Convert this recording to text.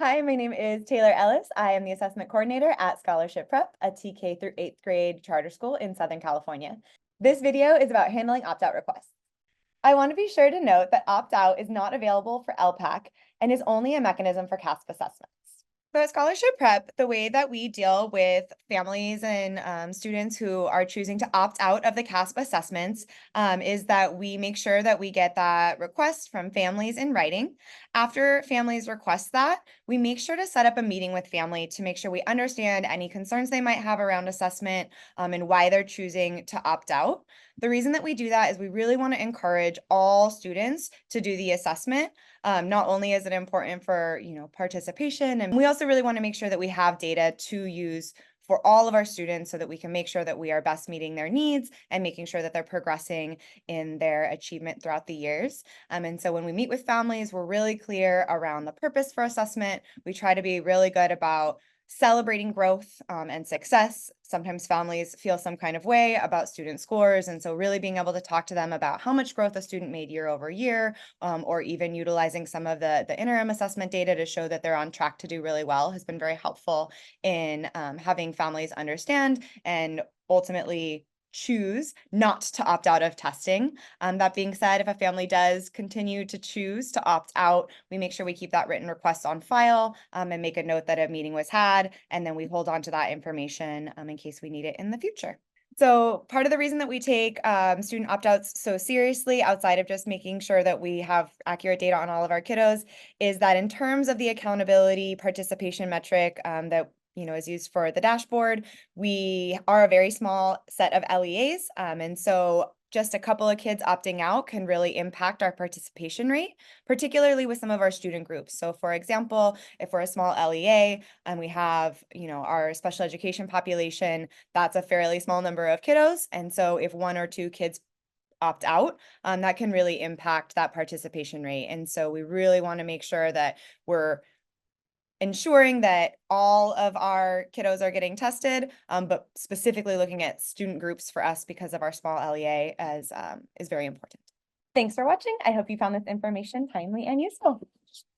Hi, my name is Taylor Ellis. I am the assessment coordinator at Scholarship Prep, a TK through 8th grade charter school in Southern California. This video is about handling opt-out requests. I want to be sure to note that opt-out is not available for LPAC and is only a mechanism for CASP assessments. So at Scholarship Prep, the way that we deal with families and students who are choosing to opt out of the CASP assessments is that we make sure that we get that request from families in writing. After families request that, we make sure to set up a meeting with family to make sure we understand any concerns they might have around assessment and why they're choosing to opt out. The reason that we do that is we really want to encourage all students to do the assessment. Not only is it important for, participation, and we also really want to make sure that we have data to use for all of our students so that we can make sure that we are best meeting their needs and making sure that they're progressing in their achievement throughout the years. And so when we meet with families, we're really clear around the purpose for assessment. We try to be really good about celebrating growth and success. Sometimes families feel some kind of way about student scores. And so really being able to talk to them about how much growth a student made year over year, or even utilizing some of the interim assessment data to show that they're on track to do really well has been very helpful in having families understand and ultimately choose not to opt out of testing. That being said, if a family does continue to choose to opt out, we make sure we keep that written request on file and make a note that a meeting was had, and then we hold on to that information in case we need it in the future. So part of the reason that we take student opt-outs so seriously, outside of just making sure that we have accurate data on all of our kiddos, is that in terms of the accountability participation metric that is used for the dashboard, we are a very small set of LEAs, and so just a couple of kids opting out can really impact our participation rate, particularly with some of our student groups. So for example, if we're a small LEA and we have, our special education population, that's a fairly small number of kiddos. And so if one or two kids opt out, that can really impact that participation rate. And so we really want to make sure that we're ensuring that all of our kiddos are getting tested, but specifically looking at student groups for us because of our small LEA as is very important. Thanks for watching. I hope you found this information timely and useful.